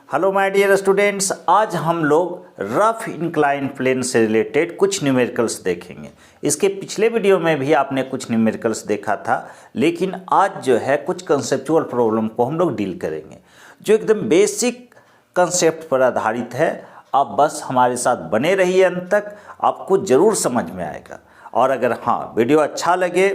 Hello my dear students, आज हम लोग रफ इंक्लाइन प्लेन से रिलेटेड कुछ न्यूमेरिकल्स देखेंगे। इसके पिछले वीडियो में भी आपने कुछ न्यूमेरिकल्स देखा था, लेकिन आज जो है कुछ कंसेप्चुअल प्रॉब्लम को हम लोग डील करेंगे जो एकदम बेसिक कंसेप्ट पर आधारित है। आप बस हमारे साथ बने रहिए, अंत तक आपको ज़रूर समझ में आएगा। और अगर हाँ वीडियो अच्छा लगे,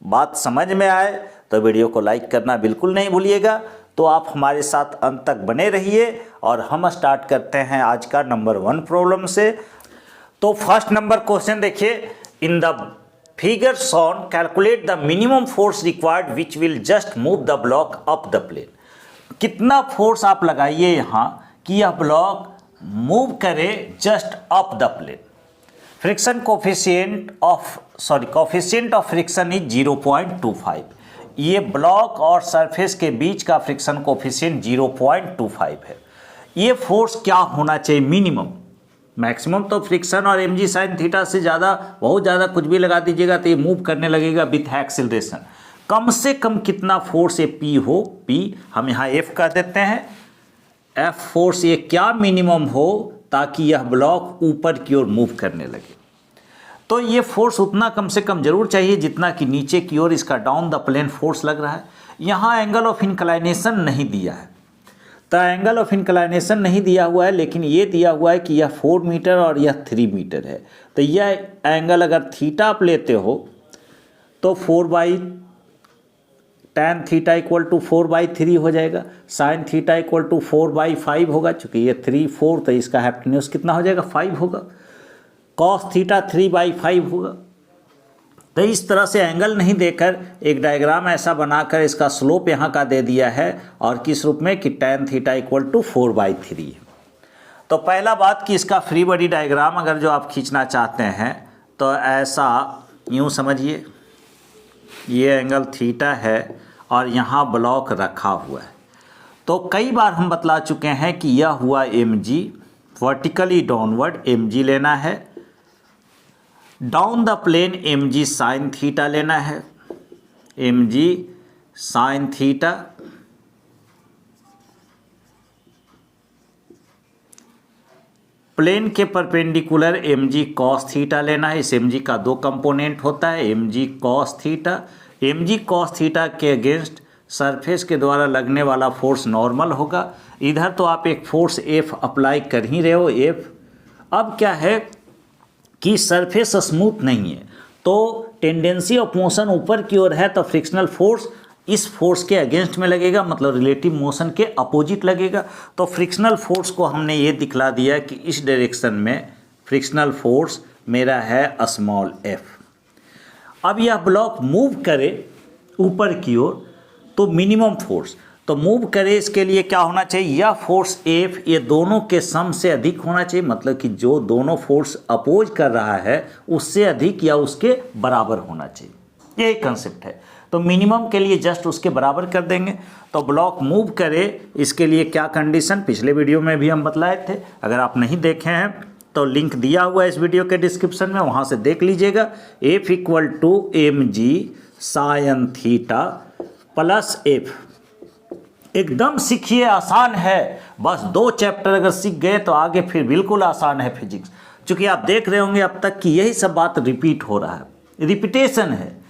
बात समझ में आए तो वीडियो को लाइक करना बिल्कुल नहीं भूलिएगा। तो आप हमारे साथ अंत तक बने रहिए और हम स्टार्ट करते हैं आज का नंबर 1 प्रॉब्लम से। तो फर्स्ट नंबर क्वेश्चन देखिए, in the figure shown calculate the minimum force required which will just move the block up the plane. कितना फोर्स आप लगाइए यहाँ कि यह ब्लॉक मूव करे just up the plane. Friction coefficient of friction is 0.25। ये block और surface के बीच का फ्रिक्शन कोफिशिएंट 0.25 है। ये फोर्स क्या होना चाहिए मिनिमम? मैक्सिमम तो फ्रिक्शन और mg sin थीटा से ज़्यादा, बहुत ज़्यादा कुछ भी लगा दीजिएगा तो ये मूव करने लगेगा विथ एक्सीलरेशन। कम से कम कितना फोर्स ये P हो, P हम यहाँ F कर देते हैं। F फोर्स ये क्या मिनिमम हो ताकि यह ब्लॉक ऊपर की ओर मूव करने लगे। तो ये फोर्स उतना कम से कम जरूर चाहिए जितना कि नीचे की ओर इसका डाउन द प्लेन फोर्स लग रहा है। यहाँ एंगल ऑफ इंक्लाइनेशन नहीं दिया है, तो एंगल ऑफ इंक्लाइनेशन नहीं दिया हुआ है, लेकिन ये दिया हुआ है कि यह 4 मीटर और यह 3 मीटर है। तो यह एंगल अगर थीटा आप लेते हो तो 4/tan थीटा इक्वल टू 4/3 हो जाएगा। साइन थीटा इक्वल टू 4/5 होगा, चूँकि ये 3 4 तो इसका हाइपोटेन्यूज कितना हो जाएगा, 5 होगा। कॉस थीटा 3/5 होगा। तो इस तरह से एंगल नहीं देकर एक डायग्राम ऐसा बनाकर इसका स्लोप यहाँ का दे दिया है, और किस रूप में कि tan थीटा इक्वल टू 4/3 है। तो पहला बात कि इसका फ्री बॉडी डायग्राम अगर जो आप खींचना चाहते हैं तो ऐसा यूँ समझिए, ये एंगल थीटा है और यहाँ ब्लॉक रखा हुआ है। तो कई बार हम बतला चुके हैं कि यह हुआ mg, वर्टिकली डाउनवर्ड mg लेना है, down the plane mg sign theta लेना है, mg साइन थीटा, प्लेन के परपेंडिकुलर mg कॉस थीटा लेना है। इस mg का 2 कंपोनेंट होता है, mg cos theta. mg cos theta के अगेंस्ट सरफेस के द्वारा लगने वाला फोर्स नॉर्मल होगा। इधर तो आप एक फोर्स F अप्लाई कर ही रहे हो, F। अब क्या है कि सरफेस स्मूथ नहीं है, तो टेंडेंसी ऑफ मोशन ऊपर की ओर है, तो फ्रिक्शनल फोर्स इस फोर्स के अगेंस्ट में लगेगा, मतलब रिलेटिव मोशन के अपोजिट लगेगा। तो फ्रिक्शनल फोर्स को हमने ये दिखला दिया कि इस डायरेक्शन में फ्रिक्शनल फोर्स मेरा है स्मॉल f। अब यह ब्लॉक मूव करे ऊपर की ओर तो मिनिमम फोर्स तो मूव करे, इसके लिए क्या होना चाहिए, यह फोर्स F ये दोनों के सम से अधिक होना चाहिए, मतलब कि जो दोनों फोर्स अपोज कर रहा है उससे अधिक या उसके बराबर होना चाहिए। यही कंसेप्ट है। तो मिनिमम के लिए जस्ट उसके बराबर कर देंगे। तो ब्लॉक मूव करे, इसके लिए क्या कंडीशन पिछले वीडियो में भी हम बतलाए थे। अगर आप नहीं देखे हैं तो लिंक दिया हुआ है इस वीडियो के डिस्क्रिप्शन में, वहाँ से देख लीजिएगा। F equal to mg sign theta plus F। एकदम सीखिए, आसान है। बस 2 चैप्टर अगर सीख गए तो आगे फिर बिल्कुल आसान है फिजिक्स। क्योंकि आप देख रहे होंगे अब तक कि यही सब बात रिपीट हो रहा है, रिपीटेशन है।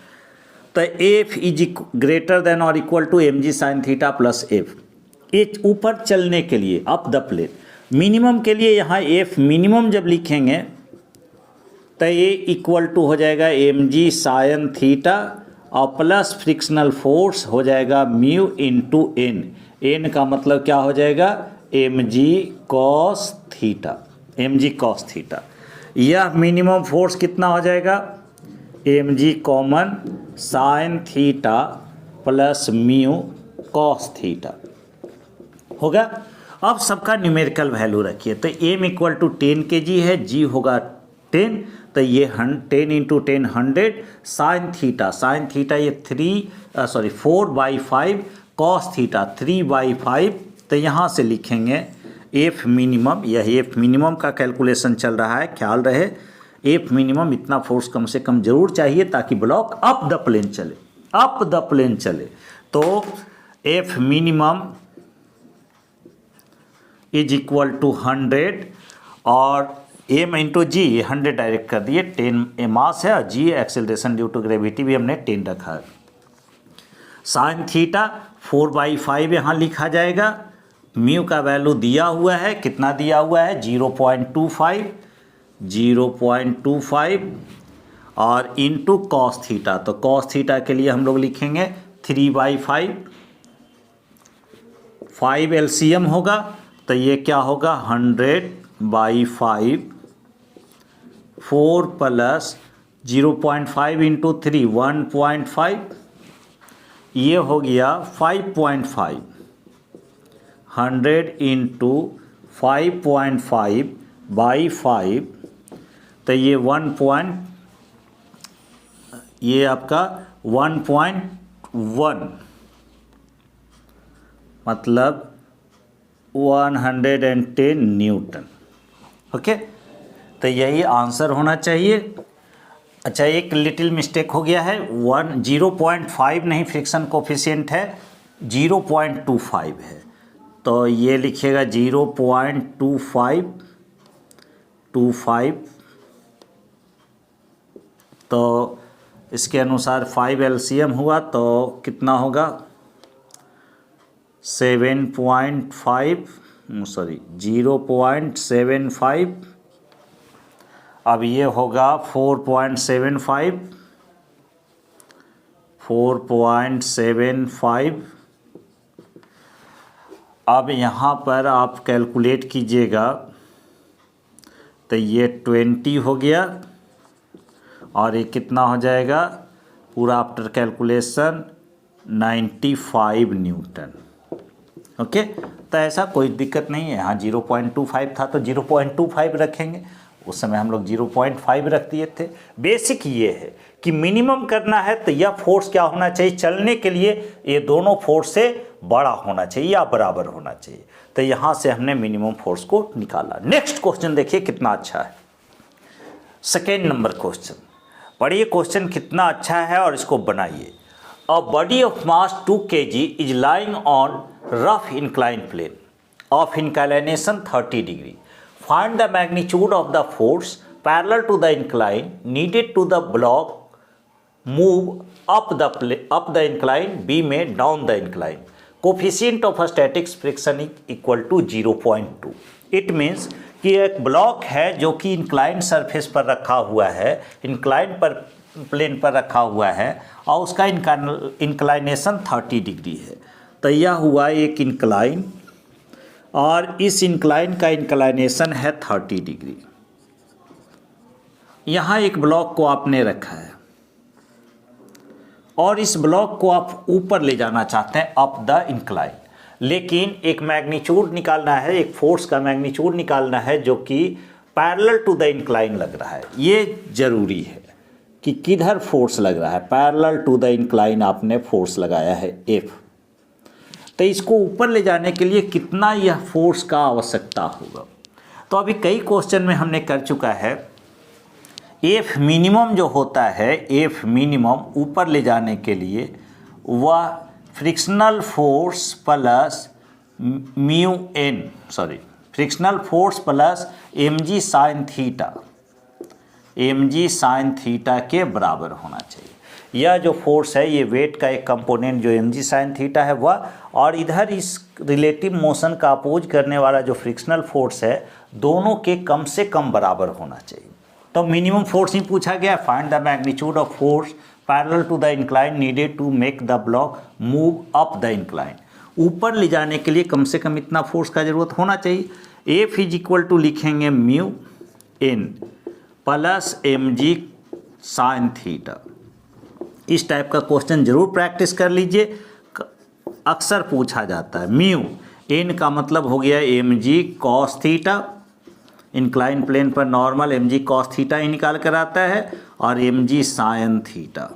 तो F इज ग्रेटर देन और equal to mg sign theta plus F। ये ऊपर चलने के लिए अप द प्लेन, मिनिमम के लिए यहाँ F मिनिमम जब लिखेंगे तो ये इक्वल टू हो जाएगा mg साइन थीटा और प्लस फ्रिक्शनल फोर्स हो जाएगा म्यू इंटू n। n का मतलब क्या हो जाएगा, mg cos theta, mg cos theta. यह मिनिमम फोर्स कितना हो जाएगा, mg common sign theta plus mu cos theta होगा। अब सबका न्यूमेरिकल वैल्यू रखिए। तो m इक्वल टू 10 kg है, g होगा 10, तो ये 10 इंटू 10 100। साइन थीटा ये 4/5, कॉस थीटा 3/5। तो यहाँ से लिखेंगे F मिनिमम, यह F मिनिमम का कैलकुलेशन चल रहा है, ख्याल रहे। F मिनिमम इतना फोर्स कम से कम जरूर चाहिए ताकि ब्लॉक अप द प्लेन चले, अप द प्लेन चले। तो F minimum is equal to 100 और m इंटू जी 100 डायरेक्ट कर दिए, 10 मास है और g acceleration due to gravity भी हमने 10 रखा है। साइन थीटा 4/5 यहाँ लिखा जाएगा। म्यू का वैल्यू दिया हुआ है, कितना दिया हुआ है 0.25 और इंटू कॉस थीटा, तो कॉस थीटा के लिए हम लोग लिखेंगे 3/5, 5 एलसीएम होगा तो ये क्या होगा 100/5, 4 प्लस 0.5 इंटू 3 1.5, ये हो गया 5.5, 100 इंटू 5.5/5 तो ये ये आपका 1.1 मतलब 110 न्यूटन। ओके, तो यही आंसर होना चाहिए। अच्छा, एक लिटिल मिस्टेक हो गया है, 0.5 नहीं फ्रिक्शन कोफिशिएंट है, 0.25 है, तो ये लिखिएगा 0.25, तो इसके अनुसार 5 एलसीएम हुआ तो कितना होगा 0.75, अब ये होगा 4.75। अब यहाँ पर आप कैलकुलेट कीजिएगा तो ये 20 हो गया और ये कितना हो जाएगा पूरा आफ्टर कैलकुलेशन 95 न्यूटन। ओके, तो ऐसा कोई दिक्कत नहीं है। यहाँ 0.25 था तो 0.25 रखेंगे, उस समय हम लोग 0.5 रख दिए थे। बेसिक ये है कि मिनिमम करना है तो यह फोर्स क्या होना चाहिए चलने के लिए, ये दोनों फोर्स से बड़ा होना चाहिए या बराबर होना चाहिए, तो यहाँ से हमने मिनिमम फोर्स को निकाला। नेक्स्ट क्वेश्चन देखिए कितना अच्छा है, सेकेंड नंबर क्वेश्चन। पढ़िए क्वेश्चन कितना अच्छा है और इसको बनाइए। A body of mass 2 kg is lying on rough incline plane of inclination 30 degree. Find the magnitude of the force parallel to the incline needed to the block move up the incline, B में down the incline. Coefficient of statics friction is equal to 0.2. It means कि एक block है जो कि incline surface पर रखा हुआ है, इंक्लाइन पर प्लेन पर रखा हुआ है और उसका इंक्लाइनेशन 30 डिग्री है। तो यह हुआ एक इंक्लाइन और इस इंक्लाइन का इंक्लाइनेशन है 30 डिग्री। यहाँ एक ब्लॉक को आपने रखा है और इस ब्लॉक को आप ऊपर ले जाना चाहते हैं अप द इंक्लाइन, लेकिन एक मैग्नीट्यूड निकालना है, एक फोर्स का मैग्नीट्यूड निकालना है जो कि पैरेलल टू द इंक्लाइन लग रहा है। ये जरूरी है कि किधर फोर्स लग रहा है, पैरेलल टू द इंक्लाइन आपने फोर्स लगाया है F, तो इसको ऊपर ले जाने के लिए कितना यह फोर्स का आवश्यकता होगा। तो अभी कई क्वेश्चन में हमने कर चुका है, F मिनिमम जो होता है, F मिनिमम ऊपर ले जाने के लिए वह frictional force plus frictional force plus mg sine theta के बराबर होना चाहिए। यह जो फोर्स है ये वेट का एक कंपोनेंट जो mg साइन थीटा है वह, और इधर इस रिलेटिव मोशन का अपोज करने वाला जो फ्रिक्शनल फोर्स है, दोनों के कम से कम बराबर होना चाहिए। तो मिनिमम फोर्स ही पूछा गया, find the magnitude of force parallel to the incline needed to make the block move up the incline. ऊपर ले जाने के लिए कम से कम इतना फोर्स का जरूरत होना चाहिए। F इज इक्वल टू लिखेंगे mu n plus mg sine theta. इस टाइप का क्वेश्चन जरूर प्रैक्टिस कर लीजिए, अक्सर पूछा जाता है। म्यू n का मतलब हो गया mg cos theta, incline plane पर नॉर्मल mg कॉस थीटा ही निकाल कर आता है, और mg साइन थीटा।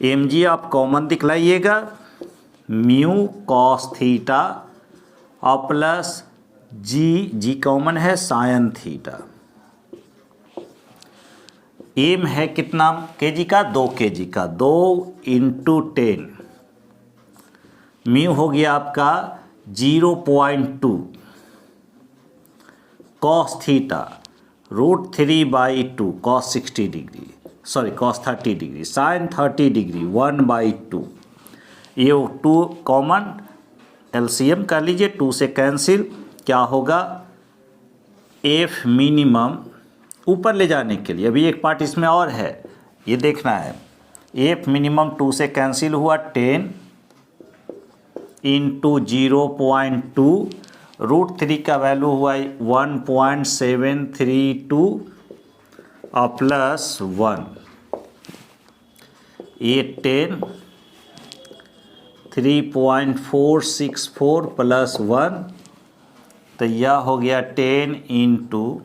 mg आप कॉमन दिखलाइएगा, म्यू कॉस थीटा और प्लस जी कॉमन है साइन थीटा। एम है कितना केजी का, 2 kg का, 2 इंटू 10, म्यू हो गया आपका 0.2 कॉस थीटा √3/2 कॉस 60 डिग्री, sorry cos 30 degree, sine 30 degree 1/2। ये 2 कॉमन एलसीएम कर लीजिए, 2 से कैंसिल, क्या होगा एफ मिनिमम ऊपर ले जाने के लिए। अभी एक पार्ट इसमें और है, ये देखना है। एफ मिनिमम 2 से कैंसिल हुआ, 10 इंटू 0.2, √3 का वैल्यू हुआ 1.732 और प्लस 1, ये 10 3.464 प्लस 1, तो यह हो गया 10 इंटू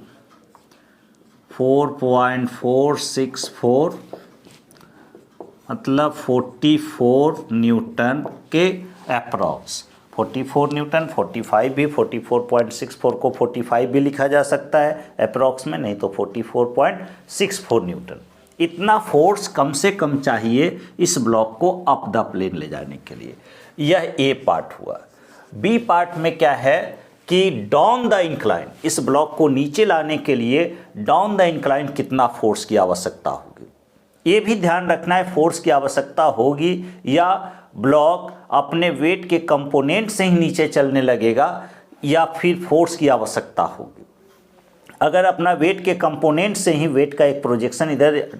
4.464 मतलब 44 न्यूटन के अप्रॉक्स। 44 न्यूटन, 45 भी, 44.64 को 45 भी लिखा जा सकता है अप्रॉक्स में, नहीं तो 44.64 न्यूटन। इतना फोर्स कम से कम चाहिए इस ब्लॉक को अप द प्लेन ले जाने के लिए। यह ए पार्ट हुआ। बी पार्ट में क्या है कि डाउन द इंक्लाइन, इस ब्लॉक को नीचे लाने के लिए डाउन द इंक्लाइन कितना फोर्स की आवश्यकता होगी, ये भी ध्यान रखना है। फोर्स की आवश्यकता होगी या ब्लॉक अपने वेट के कंपोनेंट से ही नीचे चलने लगेगा या फिर फोर्स की आवश्यकता होगी। अगर अपना वेट के कंपोनेंट से ही वेट का एक प्रोजेक्शन इधर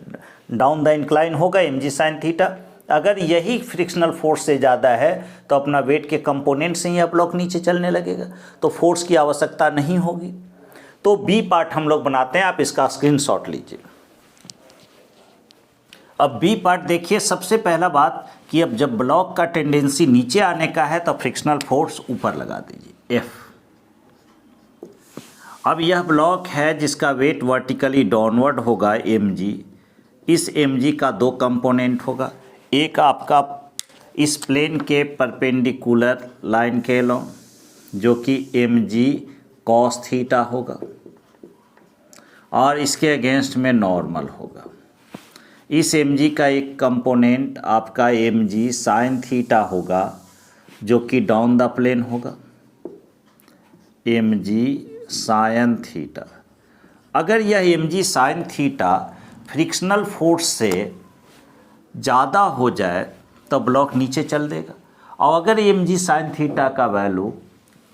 डाउन द इंक्लाइन होगा mg sin थीटा, अगर यही फ्रिक्शनल फोर्स से ज़्यादा है तो अपना वेट के कंपोनेंट से ही ब्लॉक नीचे चलने लगेगा, तो फोर्स की आवश्यकता नहीं होगी। तो बी पार्ट हम लोग बनाते हैं, आप इसका स्क्रीनशॉट लीजिए। अब बी पार्ट देखिए, सबसे पहला बात कि अब जब ब्लॉक का टेंडेंसी नीचे आने का है तो फ्रिक्शनल फोर्स ऊपर लगा दीजिए एफ। अब यह ब्लॉक है जिसका वेट वर्टिकली डाउनवर्ड होगा mg। इस mg का 2 कंपोनेंट होगा, एक आपका इस प्लेन के परपेंडिकुलर लाइन के अलॉन्ग जो कि mg cos थीटा होगा और इसके अगेंस्ट में नॉर्मल होगा। इस mg का एक कंपोनेंट आपका mg sin थीटा होगा जो कि डाउन द प्लेन होगा, mg sin थीटा। अगर यह mg sin theta frictional force से ज़्यादा हो जाए तो ब्लॉक नीचे चल देगा, और अगर mg sin थीटा का वैल्यू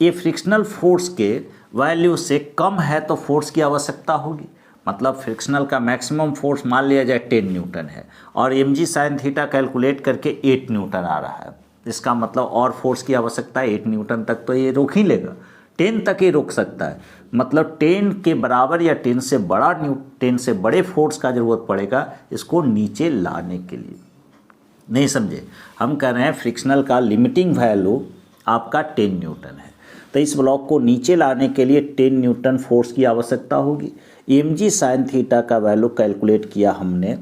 ये फ्रिक्शनल फोर्स के वैल्यू से कम है तो फोर्स की आवश्यकता होगी। मतलब फ्रिक्शनल का मैक्सिमम फोर्स मान लिया जाए 10 न्यूटन है और mg sin थीटा कैलकुलेट करके 8 न्यूटन आ रहा है, इसका मतलब और फोर्स की आवश्यकता है 8 न्यूटन तक तो ये रोक ही लेगा, 10 तक ही रोक सकता है। मतलब 10 के बराबर या 10 से बड़ा 10 से बड़े फोर्स का ज़रूरत पड़ेगा इसको नीचे लाने के लिए। नहीं समझे, हम कह रहे हैं फ्रिक्शनल का लिमिटिंग वैल्यू आपका 10 न्यूटन है, तो इस ब्लॉक को नीचे लाने के लिए 10 न्यूटन फोर्स की आवश्यकता होगी। mg sin थीटा का वैल्यू कैलकुलेट किया हमने,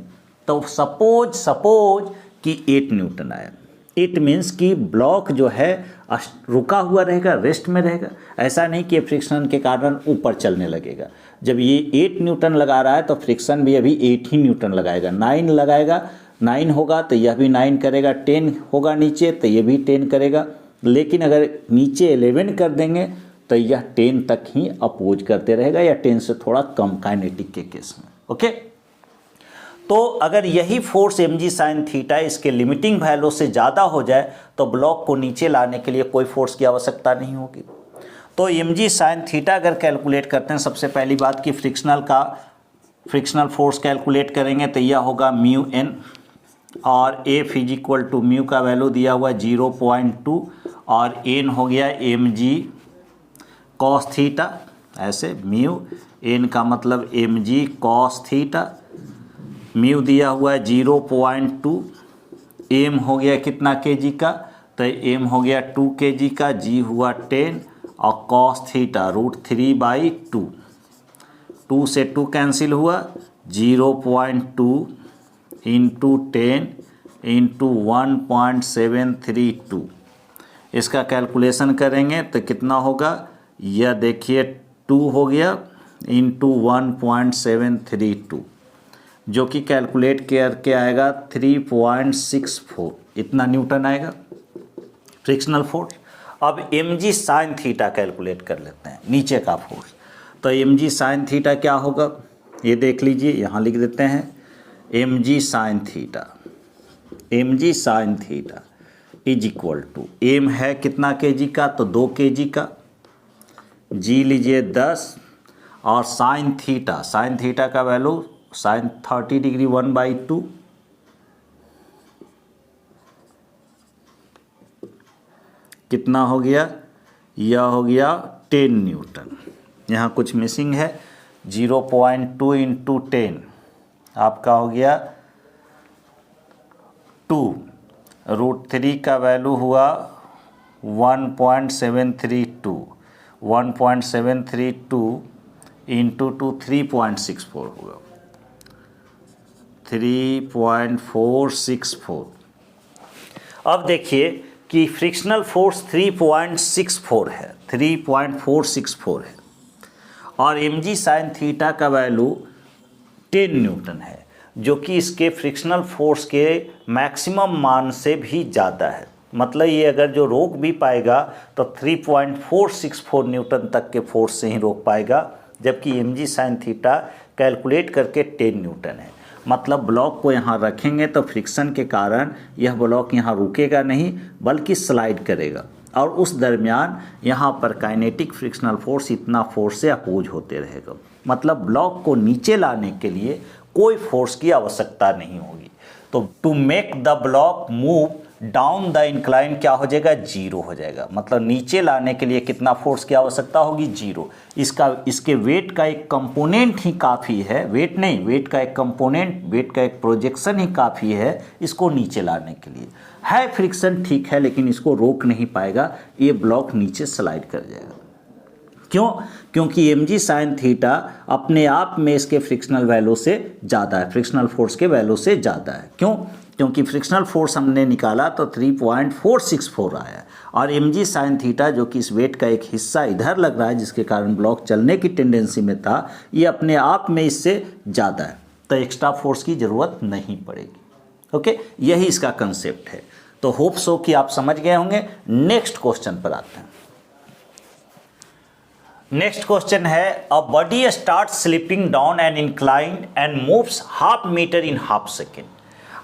तो सपोज कि 8 न्यूटन आया। इट मीन्स कि ब्लॉक जो है रुका हुआ रहेगा, रेस्ट में रहेगा, ऐसा नहीं कि फ्रिक्शन के कारण ऊपर चलने लगेगा। जब ये 8 न्यूटन लगा रहा है तो फ्रिक्शन भी अभी 8 ही न्यूटन लगाएगा, 9 लगाएगा, 9 होगा तो यह भी 9 करेगा, 10 होगा नीचे तो ये भी 10 करेगा। लेकिन अगर नीचे 11 कर देंगे तो यह 10 तक ही अपोज करते रहेगा या 10 से थोड़ा कम काइनेटिक के केस में। ओके, तो अगर यही फोर्स mg sin थीटा इसके लिमिटिंग वैल्यू से ज़्यादा हो जाए तो ब्लॉक को नीचे लाने के लिए कोई फोर्स की आवश्यकता नहीं होगी। तो mg sin थीटा अगर कैलकुलेट करते हैं, सबसे पहली बात कि फ्रिक्शनल फोर्स कैलकुलेट करेंगे तो यह होगा μn और F = म्यू का वैल्यू दिया हुआ है 0.2 और n हो गया mg cos थीटा, ऐसे म्यू n का मतलब mg cos थीटा, म्यू दिया हुआ है 0.2, m हो गया कितना kg का, तो m हो गया 2 kg का, g हुआ 10 और cos थीटा √3/2, 2 से 2 कैंसिल हुआ, 0.2 इंटू 10 इंटू 1.732, इसका कैलकुलेशन करेंगे तो कितना होगा, यह देखिए 2 हो गया इंटू 1.732 जो कि कैलकुलेट करके आएगा 3.64, इतना न्यूटन आएगा फ्रिक्शनल फोर्स। अब mg sin थीटा कैलकुलेट कर लेते हैं, नीचे का फोर्स। तो एम जी साइन थीटा क्या होगा, ये देख लीजिए, यहाँ लिख देते हैं m g sine theta, m g sine theta is equal to, m है कितना केजी का, तो 2 केजी का, जी लीजिए 10, और साइन थीटा का वैल्यू साइन 30 डिग्री 1/2, कितना हो गया, यह हो गया 10 न्यूटन। यहाँ कुछ मिसिंग है, 0.2 इंटू 10 आपका हो गया 2, √3 का वैल्यू हुआ 1.732, 1.732 इंटू 2 3.64 होगा, 3.464। अब देखिए कि फ्रिक्शनल फोर्स 3.64 है, 3.464 है, और एम जी साइन थीटा का वैल्यू 10 न्यूटन है, जो कि इसके फ्रिक्शनल फोर्स के मैक्सिमम मान से भी ज़्यादा है। मतलब ये अगर जो रोक भी पाएगा तो 3.464 न्यूटन तक के फोर्स से ही रोक पाएगा, जबकि m g sine theta calculate करके 10 न्यूटन है। मतलब ब्लॉक को यहाँ रखेंगे तो फ्रिक्शन के कारण यह ब्लॉक यहाँ रुकेगा नहीं बल्कि स्लाइड करेगा, और उस दरमियान यहाँ पर काइनेटिक फ्रिक्शनल फोर्स इतना फोर्स से अपोज होते रहेगा। मतलब ब्लॉक को नीचे लाने के लिए कोई फोर्स की आवश्यकता नहीं होगी। तो to make the block move down the incline क्या हो जाएगा, 0 हो जाएगा। मतलब नीचे लाने के लिए कितना फोर्स की आवश्यकता होगी, 0। इसके वेट का एक कंपोनेंट ही काफ़ी है, वेट नहीं, वेट का एक कंपोनेंट, वेट का एक प्रोजेक्शन ही काफ़ी है इसको नीचे लाने के लिए। है फ्रिक्शन ठीक है, लेकिन इसको रोक नहीं पाएगा, ये ब्लॉक नीचे स्लाइड कर जाएगा। क्यों? क्योंकि एम जी साइन थीटा अपने आप में इसके फ्रिक्शनल वैल्यू से ज़्यादा है, फ्रिक्शनल फोर्स के वैल्यू से ज़्यादा है। क्यों? क्योंकि फ्रिक्शनल फोर्स हमने निकाला तो 3.464 आया, और एम जी साइन थीटा जो कि इस वेट का एक हिस्सा इधर लग रहा है जिसके कारण ब्लॉक चलने की टेंडेंसी में था, ये अपने आप में इससे ज़्यादा है, तो एक्स्ट्रा फोर्स की ज़रूरत नहीं पड़ेगी। ओके, यही इसका कंसेप्ट है। तो होप सो कि आप समझ गए होंगे। नेक्स्ट क्वेश्चन पर आते हैं। नेक्स्ट क्वेश्चन है, a body start slipping down an incline and moves half metre in half second,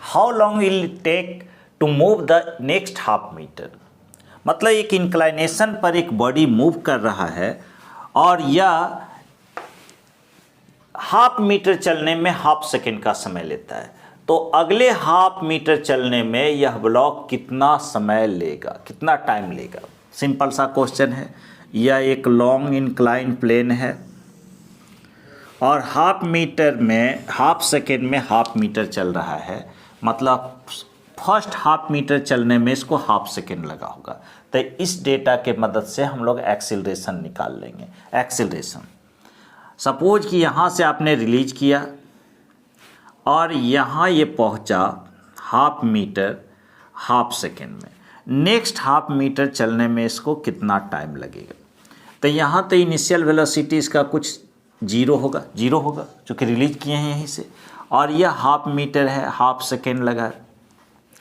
how long will it take to move the next half metre. मतलब एक इंक्लाइनेशन पर एक बॉडी मूव कर रहा है और यह हाफ मीटर चलने में हाफ सेकेंड का समय लेता है, तो अगले हाफ मीटर चलने में यह ब्लॉक कितना समय लेगा, कितना टाइम लेगा। सिंपल सा क्वेश्चन है। यह एक लॉन्ग इंक्लाइन प्लेन है और हाफ मीटर में, हाफ सेकेंड में हाफ मीटर चल रहा है, मतलब फर्स्ट हाफ मीटर चलने में इसको हाफ सेकेंड लगा होगा। तो इस डेटा के मदद से हम लोग एक्सीलरेशन निकाल लेंगे। एक्सीलरेशन, सपोज कि यहाँ से आपने रिलीज किया और यहाँ ये पहुँचा हाफ मीटर हाफ सेकेंड में, नेक्स्ट हाफ मीटर चलने में इसको कितना टाइम लगेगा। तो यहाँ तो इनिशियल वेलोसिटी इसका कुछ जीरो होगा चूँकि रिलीज किए हैं यहीं से, और यह हाफ मीटर है, हाफ सेकेंड लगा है,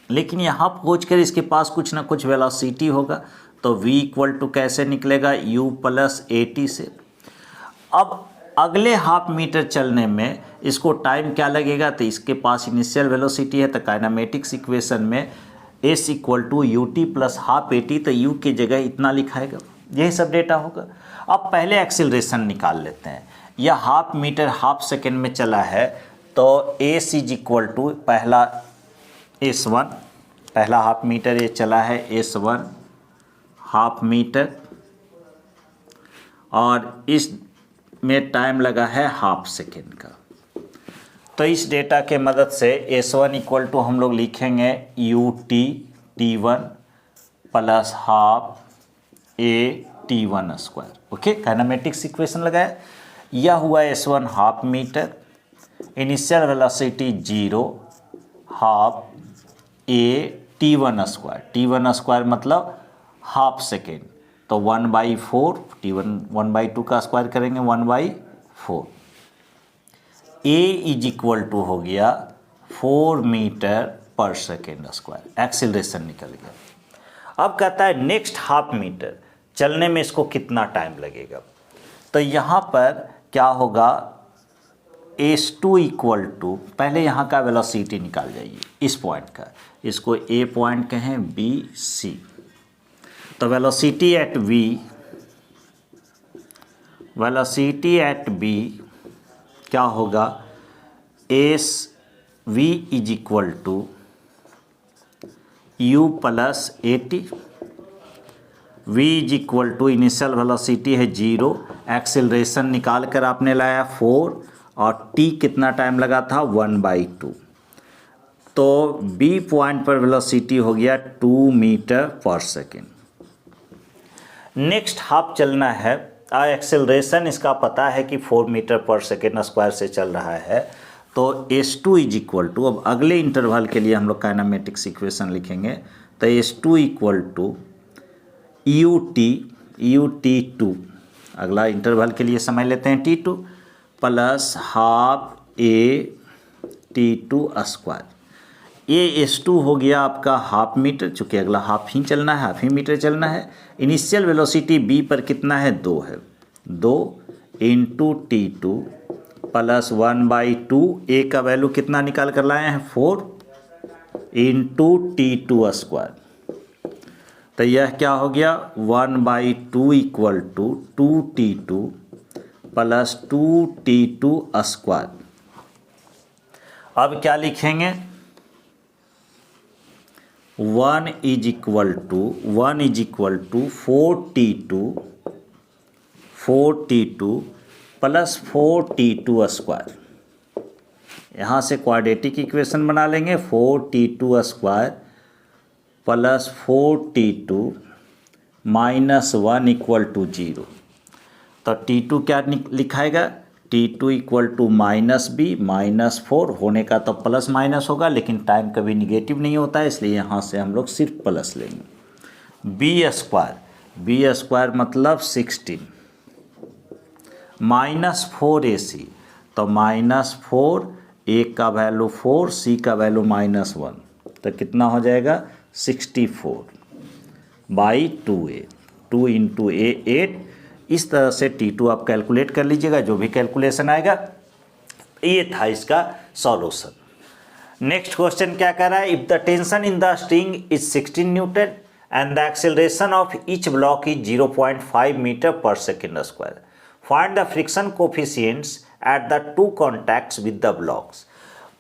लेकिन यहाँ पहुँच कर इसके पास कुछ ना कुछ वेलोसिटी होगा, तो v इक्वल टू कैसे निकलेगा, u प्लस AT से। अब अगले हाफ मीटर चलने में इसको टाइम क्या लगेगा, तो इसके पास इनिशियल वेलोसिटी है, तो काइनेमेटिक्स इक्वेशन में s equal to ut plus half AT, तो u की जगह इतना लिखाएगा। यही सब डेटा होगा। अब पहले एक्सीलरेशन निकाल लेते हैं। यह हाफ मीटर हाफ सेकेंड में चला है, तो s इज इक्वल टू पहला s1, पहला हाफ मीटर ये चला है s1 हाफ मीटर, और इस में टाइम लगा है हाफ सेकेंड का। तो इस डेटा के मदद से s1 इक्वल टू हम लोग लिखेंगे ut t1 plus half a t1 square. Okay, kinematics equation लगाया। यह हुआ s1 half metre, initial velocity 0, half a t1 square, t1 square मतलब हाफ सेकेंड, तो 1/4, t1 1/2 का स्क्वायर करेंगे 1/4। a इज इक्वल टू हो गया 4 metre per second square. Acceleration निकल गया। अब कहता है नेक्स्ट हाफ मीटर चलने में इसको कितना टाइम लगेगा। तो यहाँ पर क्या होगा, S2 इक्वल टू, पहले यहाँ का वेलोसिटी निकाल जाइए इस पॉइंट का, इसको A पॉइंट कहें, B C। तो वेलोसिटी एट B क्या होगा, SV is equal to U plus AT। V is equal to, initial velocity है 0, एक्सेलरेशन निकाल कर आपने लाया 4, और t कितना टाइम लगा था, 1/2। तो B पॉइंट पर वेलोसिटी हो गया 2 metre per second. Next half चलना है, एक्सेलरेशन इसका पता है कि 4 मीटर पर सेकेंड स्क्वायर से चल रहा है। तो S2 इज इक्वल टू, अब अगले इंटरवल के लिए हम लोग काइनेमेटिक्स इक्वेशन लिखेंगे। तो S2 इक्वल टू ut2, अगला इंटरवल के लिए समझ लेते हैं T2, plus half AT2 square. ये S2 हो गया आपका हाफ मीटर, चूँकि अगला हाफ ही चलना है, हाफ ही मीटर चलना है। इनिशियल वेलोसिटी B पर कितना है, 2 है, 2 इंटू T2 प्लस 1/2, A का वैल्यू कितना निकाल कर लाए हैं, 4 इंटू T2 स्क्वायर। तो यह क्या हो गया, 1/2 equal to 2T2 plus 2T2 square. अब क्या लिखेंगे, 1 is equal to 4T2 plus 4T2 square. यहाँ से क्वाड्रेटिक इक्वेशन बना लेंगे, 4T2 square plus 4T2 minus 1 equal to 0। तो T2 क्या लिखाएगा, T2 इक्वल टू -B, -4 होने का तो प्लस माइनस होगा, लेकिन टाइम कभी निगेटिव नहीं होता है, इसलिए यहाँ से हम लोग सिर्फ प्लस लेंगे। B स्क्वायर मतलब 16 -4 AC, तो -4, A का वैल्यू 4, C का वैल्यू -1, तो कितना हो जाएगा, 64/2A, 2 इंटू A 8। इस तरह से T2 आप कैलकुलेट कर लीजिएगा, जो भी कैलकुलेशन आएगा। ये था इसका सॉल्यूशन। नेक्स्ट क्वेश्चन क्या कर रहा है, if the tension in the string is 16 newton and the acceleration of each block is 0.5 metre per second square, find the friction coefficients at the two contacts with the blocks.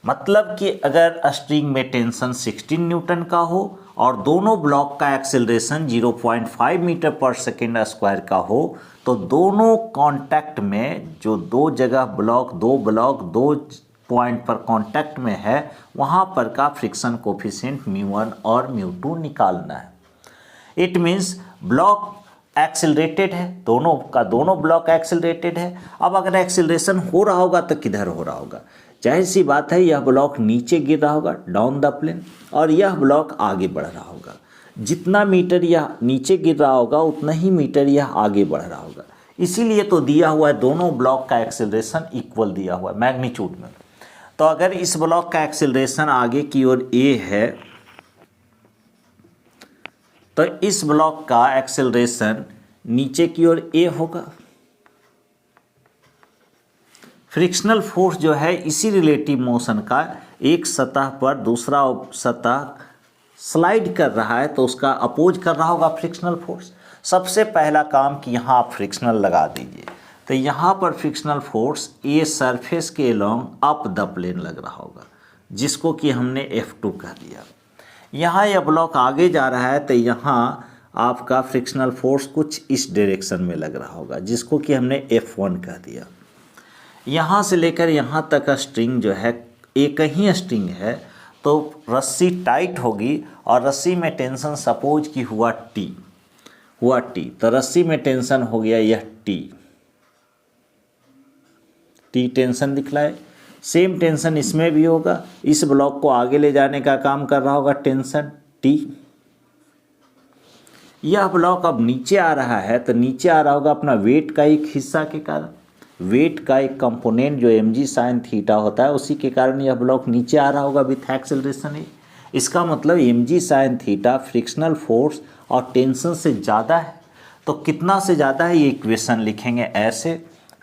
मतलब कि अगर string में tension 16 Newton का हो और दोनों block का acceleration 0.5 metre per second square का हो, तो दोनों कांटेक्ट में जो दो पॉइंट पर कांटेक्ट में है, वहाँ पर का फ्रिक्शन कोफिशिएंट μ1 और μ2 निकालना है। इट मीन्स ब्लॉक एक्सेलरेटेड है, दोनों ब्लॉक एक्सेलरेटेड है। अब अगर एक्सेलरेशन हो रहा होगा तो किधर हो रहा होगा, जाहिर सी बात है यह ब्लॉक नीचे गिर रहा होगा डाउन द प्लेन, और यह ब्लॉक आगे बढ़ रहा होगा। जितना मीटर यह नीचे गिर रहा होगा उतना ही मीटर यह आगे बढ़ रहा होगा। इसीलिए तो दिया हुआ है दोनों ब्लॉक का एक्सेलरेशन इक्वल दिया हुआ है मैग्नीट्यूड में। तो अगर इस ब्लॉक का एक्सेलरेशन आगे की ओर a है, तो इस ब्लॉक का एक्सेलरेशन नीचे की ओर a होगा। फ्रिक्शनल फोर्स जो है इसी रिलेटिव मोशन का एक सतह पर दूसरा सतह स्लाइड कर रहा है, तो उसका अपोज कर रहा होगा फ्रिक्शनल फोर्स। सबसे पहला काम कि यहाँ आप फ्रिक्शनल लगा दीजिए, तो यहाँ पर फ्रिक्शनल फोर्स ए सरफेस के अलोंग अप द प्लेन लग रहा होगा, जिसको कि हमने F2 कह दिया। यहाँ यह ब्लॉक आगे जा रहा है, तो यहाँ आपका फ्रिक्शनल फोर्स कुछ इस डायरेक्शन में लग रहा होगा, जिसको कि हमने F1 कह दिया। यहाँ से लेकर यहाँ तक का स्ट्रिंग जो है एक ही स्ट्रिंग है, तो रस्सी टाइट होगी और रस्सी में टेंशन सपोज कि हुआ T, तो रस्सी में टेंशन हो गया यह T टेंशन दिखलाए। सेम टेंशन इसमें भी होगा, इस ब्लॉक को आगे ले जाने का काम कर रहा होगा टेंशन T। यह ब्लॉक अब नीचे आ रहा है, तो नीचे आ रहा होगा अपना वेट का एक हिस्सा के कारण, वेट का एक कंपोनेंट जो mg sin थीटा होता है, उसी के कारण यह ब्लॉक नीचे आ रहा होगा विथ एक्सेलरेशन है। इसका मतलब mg sin theta frictional force और टेंशन से ज़्यादा है। तो कितना से ज़्यादा है ये इक्वेशन लिखेंगे ऐसे।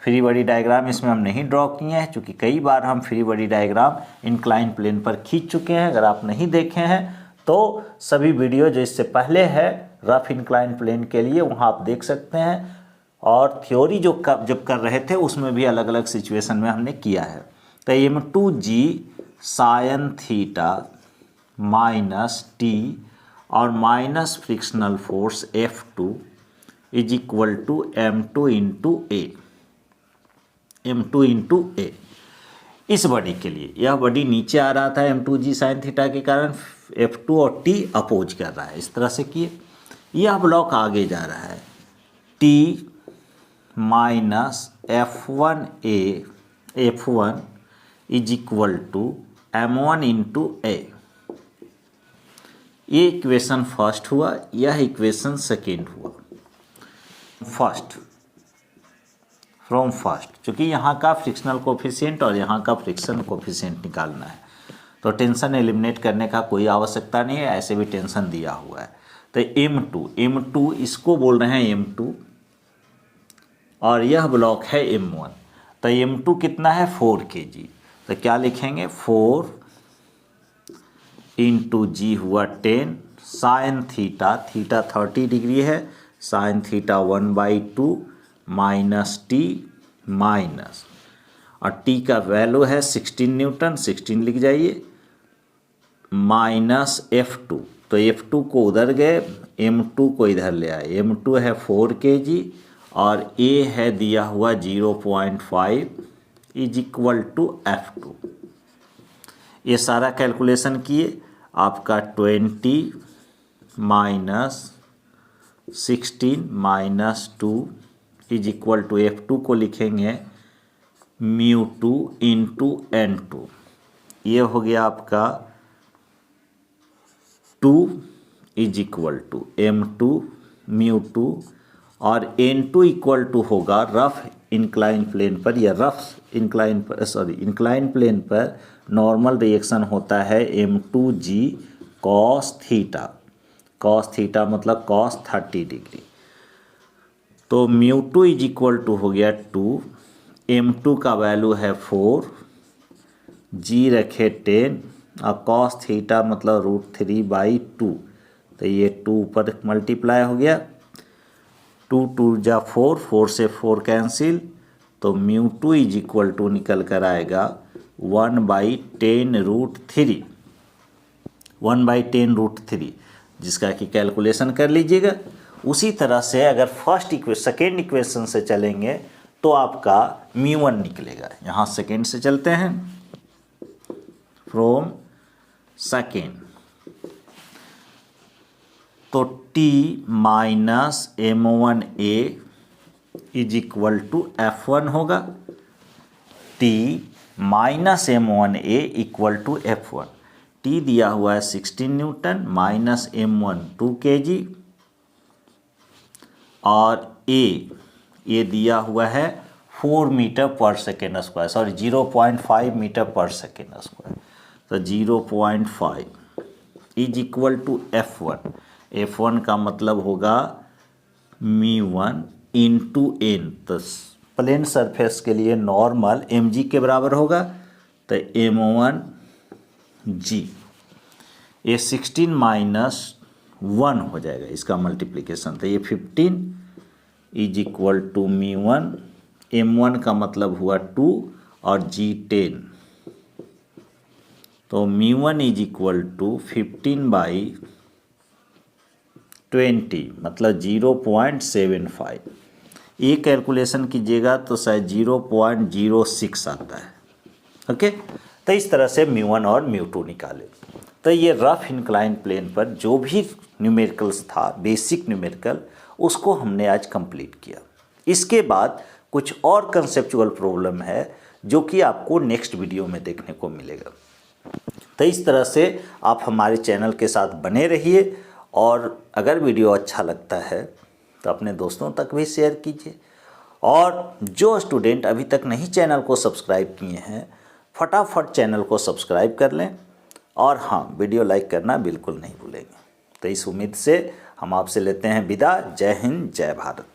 फ्री बॉडी डायग्राम इसमें हम नहीं ड्रॉ किए हैं क्योंकि कई बार हम free body diagram incline plane पर खींच चुके हैं। अगर आप नहीं देखे हैं तो सभी वीडियो जो इससे पहले है रफ इंक्लाइन प्लेन के लिए वहाँ आप देख सकते हैं। और थ्योरी जब कर रहे थे उसमें भी अलग अलग सिचुएशन में हमने किया है। तो m2g sine theta minus T और minus frictional force F2 is equal to m2 into a. इस बॉडी के लिए यह बॉडी नीचे आ रहा था m2g साइन थीटा के कारण, F2 और T अपोज कर रहा है, इस तरह से किए। यह ब्लॉक आगे जा रहा है T minus F1 is equal to m1 into a. ये इक्वेशन फर्स्ट हुआ, यह इक्वेशन सेकेंड हुआ। फ्रॉम फर्स्ट, क्योंकि यहाँ का फ्रिक्शनल कोफिशिएंट और यहाँ का फ्रिक्शन कोफिशिएंट निकालना है तो टेंशन एलिमिनेट करने का कोई आवश्यकता नहीं है, ऐसे भी टेंशन दिया हुआ है। तो m2 इसको बोल रहे हैं m2 और यह ब्लॉक है m1। तो m2 कितना है 4 kg, तो क्या लिखेंगे 4 इंटू जी हुआ 10 साइन थीटा 30 डिग्री है, sine theta 1/2 minus T minus, और टी का वैल्यू है 16 न्यूटन, 16 लिख जाइए, माइनस F2। तो F2 को उधर गए, M2 को इधर ले आए। M2 है 4 kg और A है दिया हुआ 0.5 इज इक्वल टू F2। ये सारा कैलकुलेशन किए, आपका 20 minus 16 minus 2 is equal to F2 को लिखेंगे μ2 इंटू N2। ये हो गया आपका 2 इज इक्वल टू M2 μ2 और N2 इक्वल टू होगा रफ इंक्लाइन प्लेन पर या इंक्लाइन प्लेन पर नॉर्मल रिएक्शन होता है m2g cos थीटा मतलब cos 30 डिग्री। तो μ2 इज इक्वल टू हो गया 2, m2 का वैल्यू है 4, g रखे 10 और cos थीटा मतलब √3/2। तो ये 2 पर मल्टीप्लाई हो गया, 2 2 जा 4, 4 से 4 कैंसिल, तो μ2 इज इक्वल टू निकल कर आएगा 1/10√3, जिसका कि कैलकुलेशन कर लीजिएगा। उसी तरह से अगर सेकेंड इक्वेशन से चलेंगे तो आपका μ1 निकलेगा। यहाँ सेकेंड से चलते हैं, फ्रॉम सेकेंड, तो T minus M1A is equal to F1 होगा। T minus M1A equal to F1। T दिया हुआ है 16 न्यूटन माइनस M1 2 kg और ये दिया हुआ है 4 metre per second square, sorry 0.5 metre per second square. तो 0.5 is equal to F1। F1 का मतलब होगा μ1 इंटू n, तो प्लेन सरफेस के लिए नॉर्मल mg के बराबर होगा। तो m1g, ये 16 माइनस 1 हो जाएगा इसका मल्टीप्लिकेशन, तो ये 15 इज इक्वल टू μ1, m1 का मतलब हुआ 2 और g 10। तो μ1 इज इक्वल टू 15/20 मतलब 0.75। ये कैलकुलेशन कीजिएगा तो शायद 0.06 आता है। ओके, तो इस तरह से μ1 और μ2 निकाले। तो ये रफ इंक्लाइन प्लेन पर जो भी न्यूमेरिकल्स था, बेसिक न्यूमेरिकल, उसको हमने आज कंप्लीट किया। इसके बाद कुछ और कंसेप्चुअल प्रॉब्लम है जो कि आपको नेक्स्ट वीडियो में देखने को मिलेगा। तो इस तरह से आप हमारे चैनल के साथ बने रहिए, और अगर वीडियो अच्छा लगता है तो अपने दोस्तों तक भी शेयर कीजिए, और जो स्टूडेंट अभी तक नहीं चैनल को सब्सक्राइब किए हैं फटाफट चैनल को सब्सक्राइब कर लें, और हाँ, वीडियो लाइक करना बिल्कुल नहीं भूलेंगे। तो इस उम्मीद से हम आपसे लेते हैं विदा। जय हिंद, जय भारत।